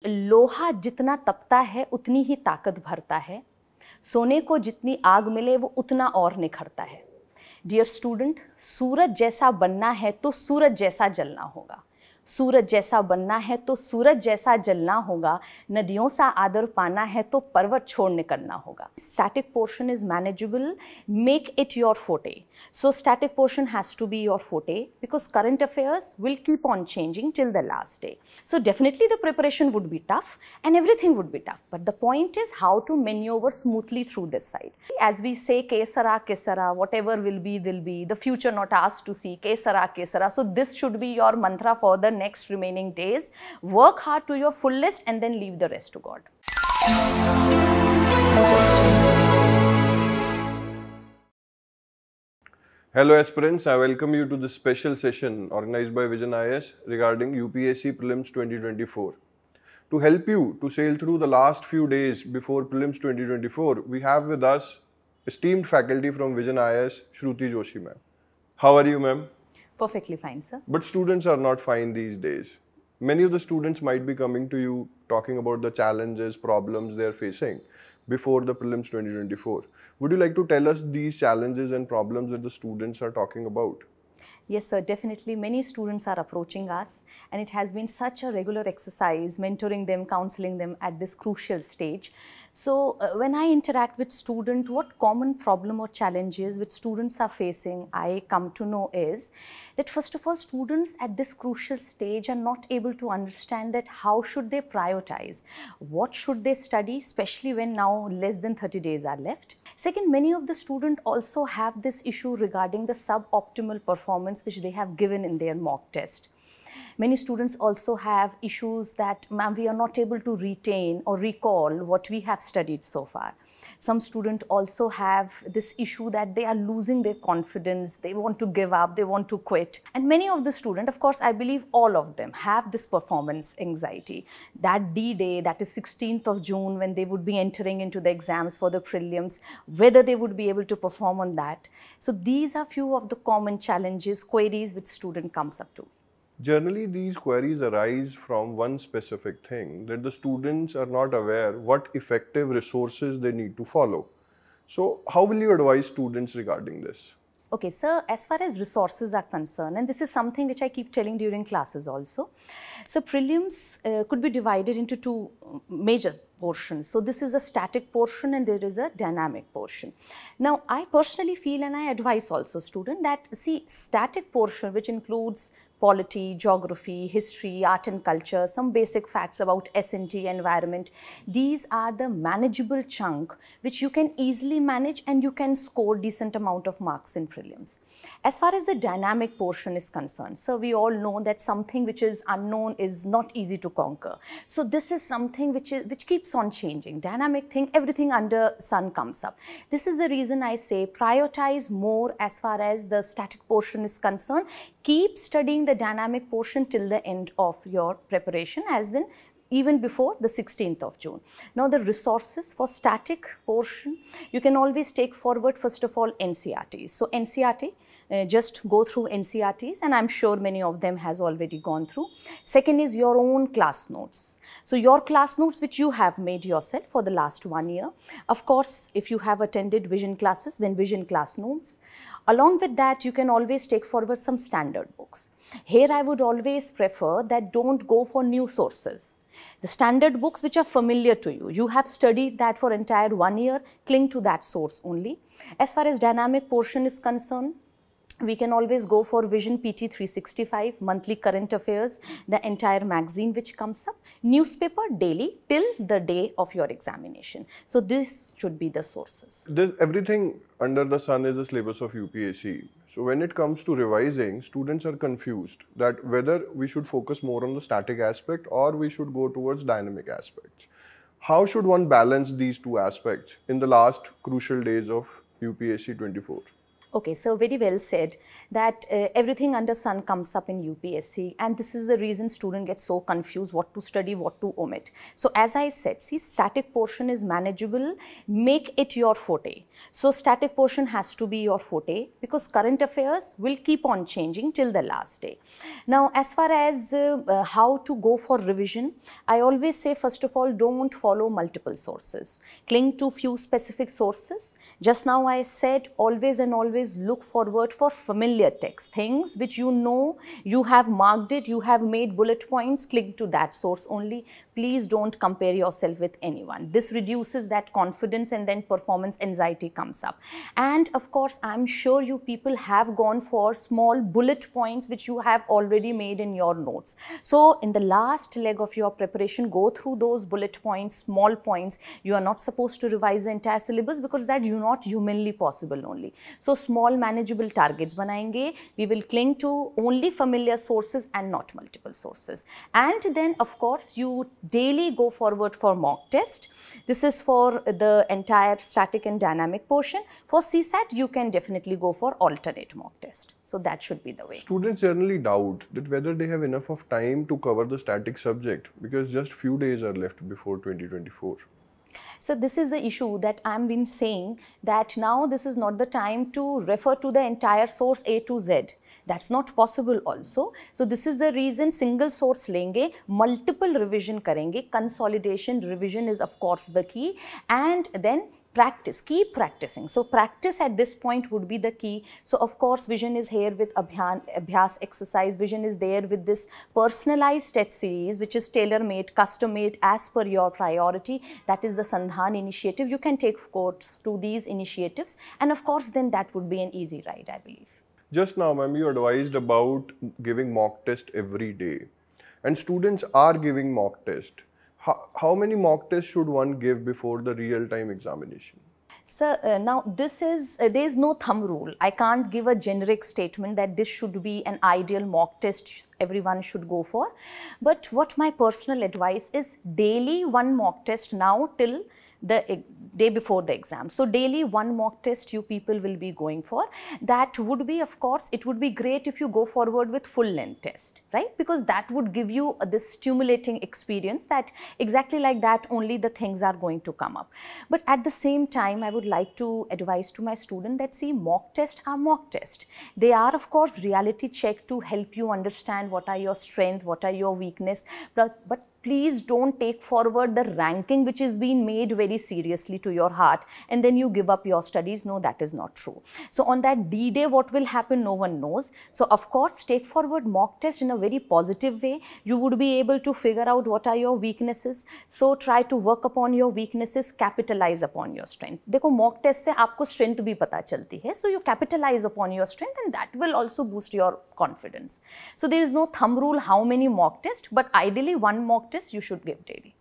लोहा जितना तपता है उतनी ही ताकत भरता है, सोने को जितनी आग मिले वो उतना और निखरता है। डियर स्टूडेंट, सूरज जैसा बनना है तो सूरज जैसा जलना होगा, सूरज जैसा बनना है तो सूरज जैसा जलना होगा, नदियों सा आदर पाना है तो पर्वत छोड़ निकलना होगा। Static portion is manageable, make it your forte. So static portion has to be your forte because current affairs will keep on changing till the last day. So definitely the preparation would be tough and everything would be tough, but the point is how to maneuver smoothly through this side. As we say, kesara kesara, whatever will be, the future not asked to see, kesara kesara. So this should be your mantra for the next remaining days. Work hard to your fullest and then leave the rest to God. Hello aspirants, I welcome you to this special session organized by Vision IAS regarding UPSC Prelims 2024. To help you to sail through the last few days before Prelims 2024, we have with us esteemed faculty from Vision IAS, Shruti Joshi ma'am. How are you ma'am? Perfectly fine, sir. But students are not fine these days. Many of the students might be coming to you talking about the challenges, problems they are facing before the Prelims 2024. Would you like to tell us these challenges and problems that the students are talking about? Yes, sir, definitely. Many students are approaching us, and it has been such a regular exercise, mentoring them, counseling them at this crucial stage. So, when I interact with students, what common problem or challenges which students are facing, I come to know is that first of all, students at this crucial stage are not able to understand that how should they prioritize, what should they study, especially when now less than 30 days are left. Second, many of the students also have this issue regarding the suboptimal performance which they have given in their mock test. Many students also have issues that, ma'am, we are not able to retain or recall what we have studied so far. Some students also have this issue that they are losing their confidence, they want to give up, they want to quit. And many of the students, of course, I believe all of them have this performance anxiety. That D-Day, that is 16th of June, when they would be entering into the exams for the prelims, whether they would be able to perform on that. So these are few of the common challenges, queries which student comes up to. Generally, these queries arise from one specific thing, that the students are not aware what effective resources they need to follow. So, how will you advise students regarding this? Okay, sir, as far as resources are concerned, and this is something which I keep telling during classes also. So, prelims could be divided into two major portions. So, this is a static portion and there is a dynamic portion. Now, I personally feel and I advise also students that, see, static portion which includes polity, geography, history, art and culture, some basic facts about S&T, environment. These are the manageable chunk which you can easily manage and you can score decent amount of marks in prelims. As far as the dynamic portion is concerned, so we all know that something which is unknown is not easy to conquer. So this is something which keeps on changing. Dynamic thing, everything under sun comes up. This is the reason I say prioritize more as far as the static portion is concerned. Keep studying the dynamic portion till the end of your preparation, as in even before the 16th of June. Now the resources for static portion, you can always take forward first of all NCERTs. So NCERT, just go through NCERTs and I'm sure many of them has already gone through. Second is your own class notes. So your class notes which you have made yourself for the last 1 year. Of course, if you have attended vision classes, then vision class notes. Along with that, you can always take forward some standard books. Here I would always prefer that don't go for new sources. The standard books which are familiar to you, you have studied that for entire 1 year, cling to that source only. As far as dynamic portion is concerned, we can always go for Vision PT 365, monthly current affairs, the entire magazine which comes up, newspaper daily till the day of your examination. So this should be the sources. Everything under the sun is the syllabus of UPSC. So when it comes to revising, students are confused that whether we should focus more on the static aspect or we should go towards dynamic aspects. How should one balance these two aspects in the last crucial days of UPSC 24? Okay, so very well said that everything under sun comes up in UPSC, and this is the reason student gets so confused what to study, what to omit. So as I said, see, static portion is manageable, make it your forte. So static portion has to be your forte because current affairs will keep on changing till the last day. Now as far as how to go for revision, I always say first of all, don't follow multiple sources. Cling to few specific sources. Just now I said always and always look forward for familiar text, things which you know, you have marked it, you have made bullet points, cling to that source only. Please don't compare yourself with anyone. This reduces that confidence and then performance anxiety comes up. And of course, I'm sure you people have gone for small bullet points which you have already made in your notes. So in the last leg of your preparation, go through those bullet points, small points. You are not supposed to revise the entire syllabus because that's not humanly possible only. So small manageable targets banayenge, we will cling to only familiar sources and not multiple sources. And then of course you daily go forward for mock test. This is for the entire static and dynamic portion. For CSAT you can definitely go for alternate mock test. So that should be the way. Students generally doubt that whether they have enough of time to cover the static subject because just few days are left before 2024. So this is the issue that I've been saying, that now this is not the time to refer to the entire source A to Z. That's not possible also. So this is the reason single source lenge, multiple revision karenge, consolidation, revision is of course the key, and then practice, keep practicing. So practice at this point would be the key. So of course Vision is here with Abhyas exercise. Vision is there with this personalized test series which is tailor-made, custom-made as per your priority. That is the Sandhan initiative. You can take course to these initiatives, and of course then that would be an easy ride, I believe. Just now, ma'am, you advised about giving mock test every day, and students are giving mock test. How many mock tests should one give before the real-time examination? So now this is, there is no thumb rule. I can't give a generic statement that this should be an ideal mock test everyone should go for. But what my personal advice is, daily one mock test now till the day before the exam. So daily one mock test you people will be going for. That would be, of course, it would be great if you go forward with full length test, right? Because that would give you this stimulating experience that exactly like that only the things are going to come up. But at the same time, I would like to advise to my student that see, mock test are mock test. They are of course reality check to help you understand what are your strengths, what are your weakness, but please don't take forward the ranking which is being made very seriously to your heart and then you give up your studies. No, that is not true. So on that D-Day, what will happen, no one knows. So of course, take forward mock test in a very positive way. You would be able to figure out what are your weaknesses. So try to work upon your weaknesses, capitalize upon your strength. देखो mock test से आपको strength भी पता चलती है. So you capitalize upon your strength and that will also boost your confidence. So there is no thumb rule how many mock tests, but ideally one mock test you should give daily.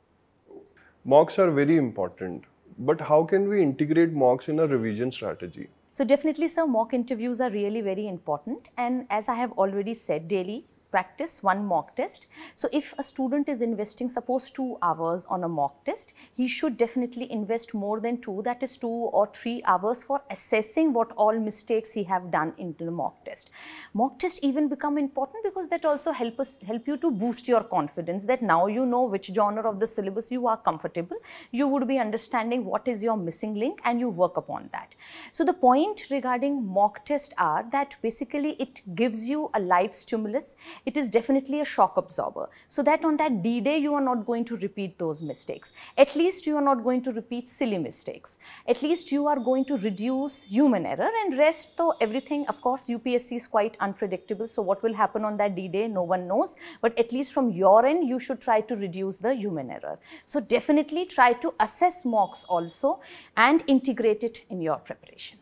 Mocks are very important, but how can we integrate mocks in a revision strategy? So definitely, sir, mock interviews are really very important, and as I have already said, daily practice one mock test. So if a student is investing suppose 2 hours on a mock test, he should definitely invest more than 2, that is 2 or 3 hours for assessing what all mistakes he have done into the mock test. Mock test even become important because that also help you to boost your confidence, that now you know which genre of the syllabus you are comfortable, you would be understanding what is your missing link and you work upon that. So the point regarding mock test are that basically it gives you a live stimulus. It is definitely a shock absorber, so that on that D-Day you are not going to repeat those mistakes. At least you are not going to repeat silly mistakes. At least you are going to reduce human error, and rest though everything, of course UPSC is quite unpredictable, so what will happen on that D-Day no one knows, but at least from your end you should try to reduce the human error. So definitely try to assess mocks also and integrate it in your preparation.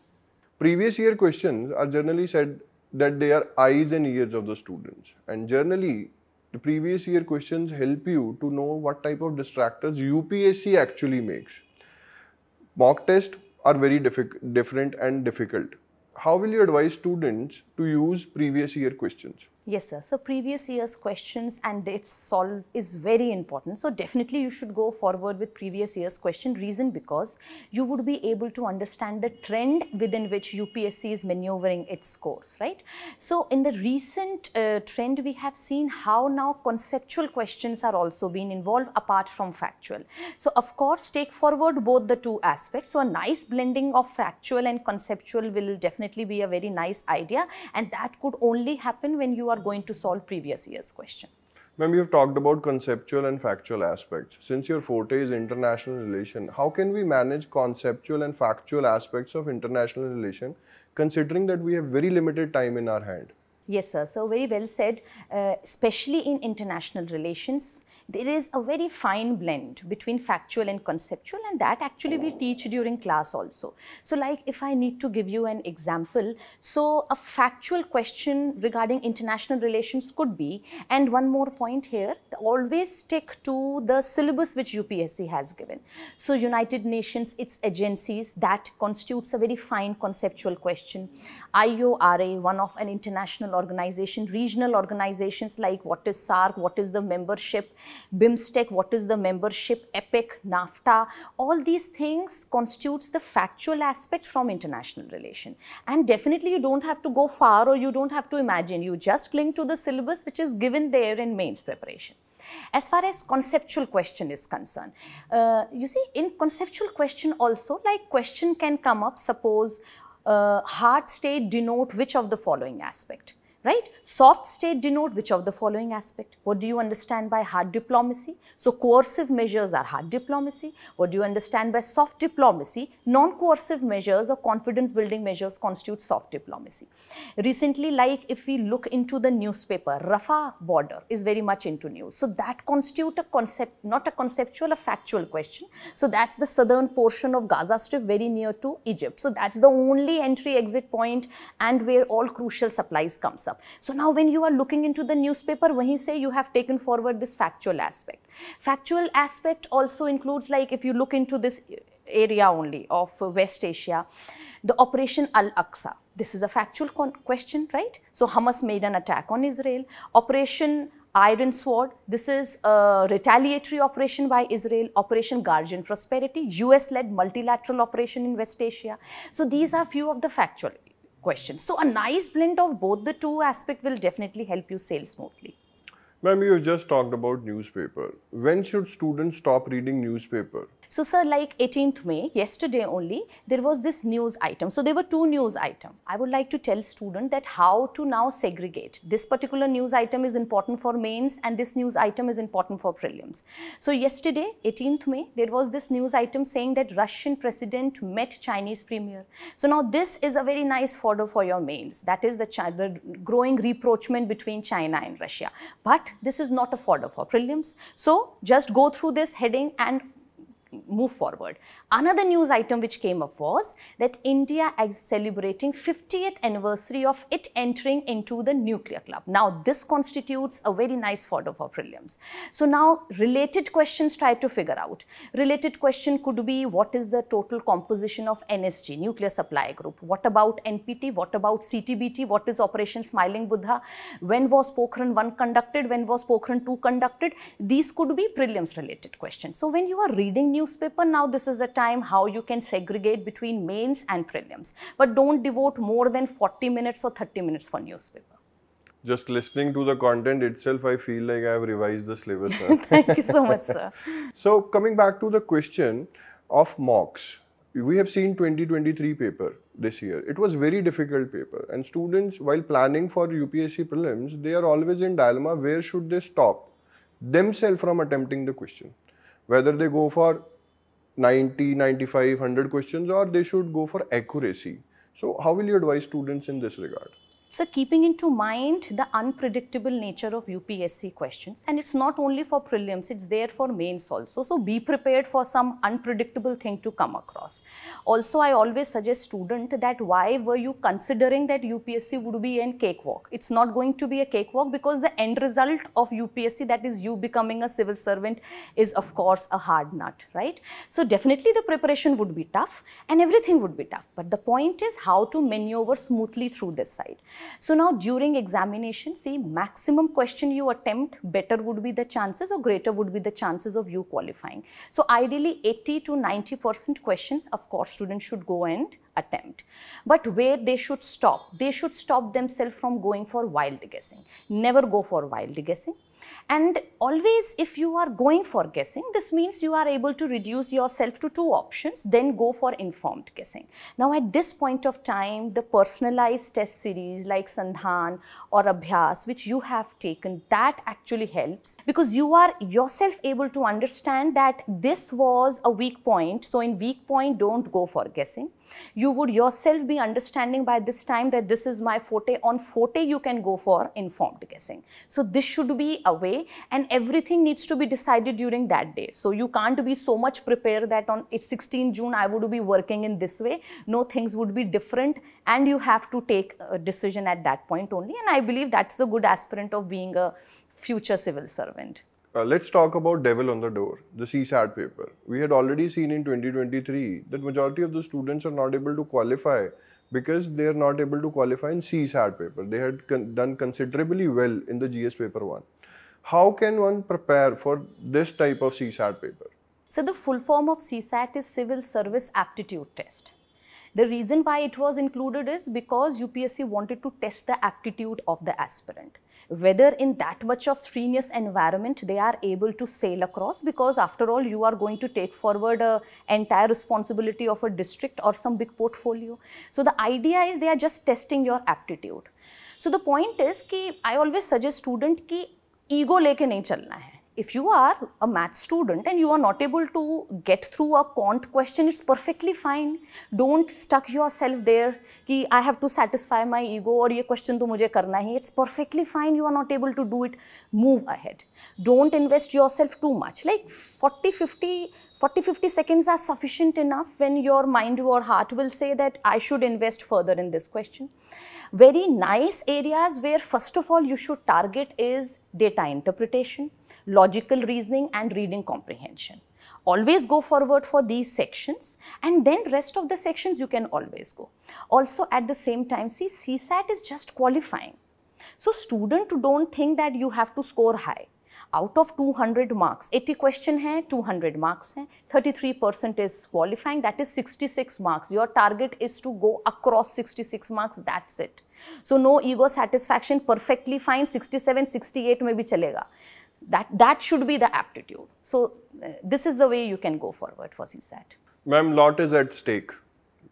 Previous year questions are generally said that they are eyes and ears of the students, and generally the previous year questions help you to know what type of distractors UPSC actually makes. Mock tests are very different and difficult. How will you advise students to use previous year questions? Yes, sir. So previous year's questions and its solve is very important. So definitely you should go forward with previous year's question. Reason because you would be able to understand the trend within which UPSC is maneuvering its scores, right? So in the recent trend, we have seen how now conceptual questions are also being involved apart from factual. So of course, take forward both the two aspects. So a nice blending of factual and conceptual will definitely be a very nice idea, and that could only happen when you are going to solve previous year's question. Ma'am, you have talked about conceptual and factual aspects. Since your forte is international relation, how can we manage conceptual and factual aspects of international relation, considering that we have very limited time in our hand? Yes, sir. So very well said. Especially in international relations, there is a very fine blend between factual and conceptual, and that actually we teach during class also. So like if I need to give you an example, so a factual question regarding international relations could be, and one more point here, always stick to the syllabus which UPSC has given. So United Nations, its agencies, that constitutes a very fine conceptual question. IORA, one of an international organization, regional organizations like what is SAARC, what is the membership, BIMSTEC, what is the membership, EPIC, NAFTA, all these things constitutes the factual aspect from international relation. And definitely you don't have to go far or you don't have to imagine, you just cling to the syllabus which is given there in mains preparation. As far as conceptual question is concerned, you see in conceptual question also, like question can come up, suppose hard state denote which of the following aspect, right? Soft state denote which of the following aspect. What do you understand by hard diplomacy? So coercive measures are hard diplomacy. What do you understand by soft diplomacy? Non-coercive measures or confidence building measures constitute soft diplomacy. Recently, like if we look into the newspaper, Rafah border is very much into news. So that constitute a concept, not a conceptual, a factual question. So that's the southern portion of Gaza Strip, very near to Egypt. So that's the only entry exit point and where all crucial supplies comes up. So now when you are looking into the newspaper, wahin se you have taken forward this factual aspect. Factual aspect also includes, like if you look into this area only of West Asia, the Operation Al-Aqsa. This is a factual question, right? So Hamas made an attack on Israel. Operation Iron Sword, this is a retaliatory operation by Israel. Operation Guardian Prosperity, US-led multilateral operation in West Asia. So these are few of the factual questions. So a nice blend of both the two aspects will definitely help you sail smoothly. Ma'am, you just talked about newspaper. When should students stop reading newspaper? So sir, like 18th May, yesterday only, there was this news item. So there were two news items. I would like to tell students that how to now segregate. This particular news item is important for mains and this news item is important for prelims. So yesterday, 18th May, there was this news item saying that Russian president met Chinese premier. So now this is a very nice fodder for your mains. That is the growing rapprochement between China and Russia. But this is not a fodder for prelims. So just go through this heading and move forward. Another news item which came up was that India is celebrating 50th anniversary of it entering into the nuclear club. Now this constitutes a very nice fodder for prelims. So now related questions try to figure out. Related question could be, what is the total composition of NSG, nuclear supply group? What about NPT? What about CTBT? What is Operation Smiling Buddha? When was Pokhran 1 conducted? When was Pokhran 2 conducted? These could be prelims related questions. So when you are reading newspaper, now this is a time how you can segregate between mains and prelims. But don't devote more than 40 minutes or 30 minutes for newspaper. Just listening to the content itself, I feel like I have revised the syllabus. Thank you so much, sir. So coming back to the question of mocks, we have seen 2023 paper this year. It was very difficult paper, and students, while planning for UPSC prelims, they are always in dilemma, where should they stop themselves from attempting the question? Whether they go for 90, 95, 100 questions, or they should go for accuracy. So how will you advise students in this regard? So keeping into mind the unpredictable nature of UPSC questions, and it's not only for prelims, it's there for mains also. So be prepared for some unpredictable thing to come across. Also, I always suggest student that why were you considering that UPSC would be a cakewalk? It's not going to be a cakewalk, because the end result of UPSC, that is you becoming a civil servant, is of course a hard nut, right? So definitely the preparation would be tough and everything would be tough. But the point is how to maneuver smoothly through this side. So now during examination, see, maximum question you attempt, better would be the chances or greater would be the chances of you qualifying. So ideally 80 to 90% questions, of course, students should go and attempt. But where they should stop themselves from going for wild guessing. Never go for wild guessing. And always, if you are going for guessing, this means you are able to reduce yourself to two options, then go for informed guessing. Now at this point of time, the personalized test series like Sandhan or Abhyas, which you have taken, that actually helps, because you are yourself able to understand that this was a weak point. So in weak point, don't go for guessing. You would yourself be understanding by this time that this is my forte. On forte, you can go for informed guessing. So this should be a way, and everything needs to be decided during that day. So you can't be so much prepared that on 16 June I would be working in this way. No, things would be different, and you have to take a decision at that point only. And I believe that's a good aspirant of being a future civil servant. Let's talk about devil on the door, the CSAT paper. We had already seen in 2023 that majority of the students are not able to qualify because they are not able to qualify in CSAT paper. They had done considerably well in the GS paper 1. How can one prepare for this type of CSAT paper? So the full form of CSAT is Civil Service Aptitude Test. The reason why it was included is because UPSC wanted to test the aptitude of the aspirant. Whether in that much of strenuous environment they are able to sail across, because after all you are going to take forward an entire responsibility of a district or some big portfolio. So the idea is they are just testing your aptitude. So the point is कि I always suggest student कि ego लेके नहीं चलना है. If you are a math student and you are not able to get through a quant question, it's perfectly fine. Don't stuck yourself there कि I have to satisfy my ego और ये question तो मुझे करना ही. It's perfectly fine. You are not able to do it. Move ahead. Don't invest yourself too much. Like 40-50 seconds are sufficient enough when your mind or heart will say that I should invest further in this question. Very nice areas where first of all you should target is data interpretation, logical reasoning and reading comprehension. Always go forward for these sections, and then rest of the sections you can always go. Also at the same time, see, CSAT is just qualifying. So student, don't think that you have to score high. Out of 200 marks, 80 question hai, 200 marks hai, 33% is qualifying, that is 66 marks. Your target is to go across 66 marks, that's it. So no ego satisfaction, perfectly fine, 67, 68 may be chalega. That should be the aptitude. So this is the way you can go forward for CSAT. Ma'am, lot is at stake.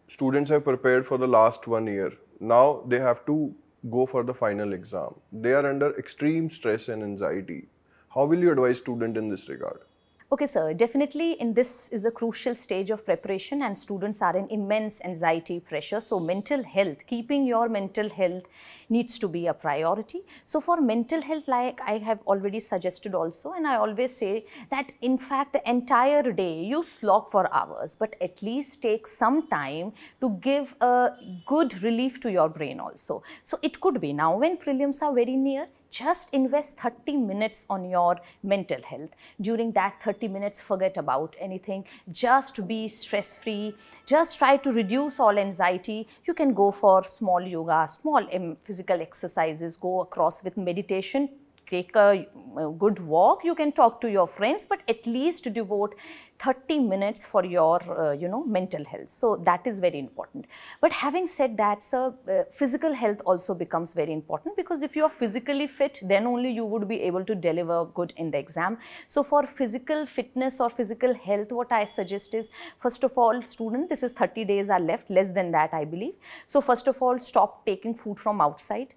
Students have prepared for the last 1 year. Now they have to go for the final exam. They are under extreme stress and anxiety. How will you advise students in this regard? Okay, sir, definitely in this is a crucial stage of preparation and students are in immense anxiety pressure. So mental health, keeping your mental health needs to be a priority. So for mental health, like I have already suggested also, and I always say that in fact the entire day you slog for hours, but at least take some time to give a good relief to your brain also. So it could be now when prelims are very near, just invest 30 minutes on your mental health. During that 30 minutes, forget about anything. Just be stress-free. Just try to reduce all anxiety. You can go for small yoga, small physical exercises, go across with meditation. Take a good walk. You can talk to your friends, but at least devote 30 minutes for your mental health. So that is very important. But having said that, sir, physical health also becomes very important, because if you are physically fit, then only you would be able to deliver good in the exam. So for physical fitness or physical health, what I suggest is, first of all, student, this is 30 days are left, less than that I believe. So first of all, stop taking food from outside.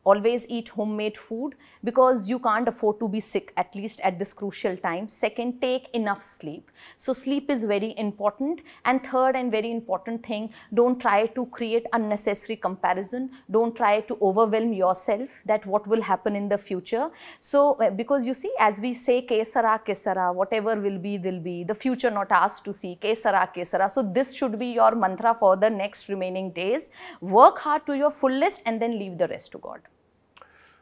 Always eat homemade food, because you can't afford to be sick, at least at this crucial time. Second, take enough sleep. So sleep is very important. And third and very important thing, don't try to create unnecessary comparison. Don't try to overwhelm yourself that what will happen in the future. So because you see, as we say, kesara, kesara, whatever will be, the future not asked to see, kesara, kesara. So this should be your mantra for the next remaining days. Work hard to your fullest and then leave the rest to God.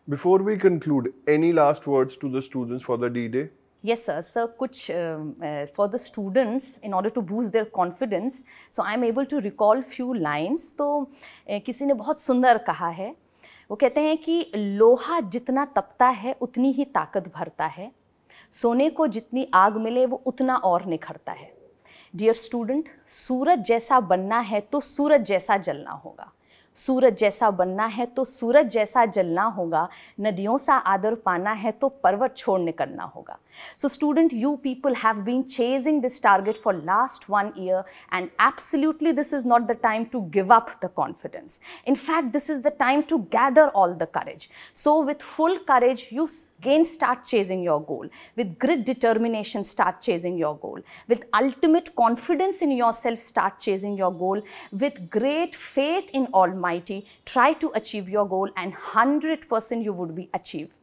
Before we conclude, any last words to the students for the D-Day? Yes, sir. So, for the students, in order to boost their confidence, so I am able to recall few lines. तो किसी ने बहुत सुंदर कहा है, वो कहते हैं कि लोहा जितना तपता है उतनी ही ताकत भरता है, सोने को जितनी आग मिले वो उतना और निखरता है। डियर स्टूडेंट, सूरज जैसा बनना है तो सूरज जैसा जलना होगा, सूरज जैसा बनना है तो सूरज जैसा जलना होगा, नदियों सा आदर पाना है तो पर्वत छोड़ निकलना होगा। So student, you people have been chasing this target for last 1 year, and absolutely this is not the time to give up the confidence. In fact, this is the time to gather all the courage. So with full courage, you again start chasing your goal. With grit determination, start chasing your goal. With ultimate confidence in yourself, start chasing your goal. With great faith in Almighty, try to achieve your goal, and 100% you would be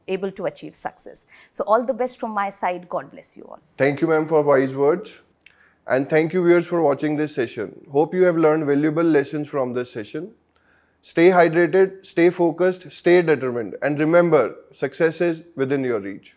able to achieve success. So all the best from my side. God bless you all. Thank you, ma'am, for wise words. And thank you, viewers, for watching this session. Hope you have learned valuable lessons from this session. Stay hydrated, stay focused, stay determined, and remember, success is within your reach.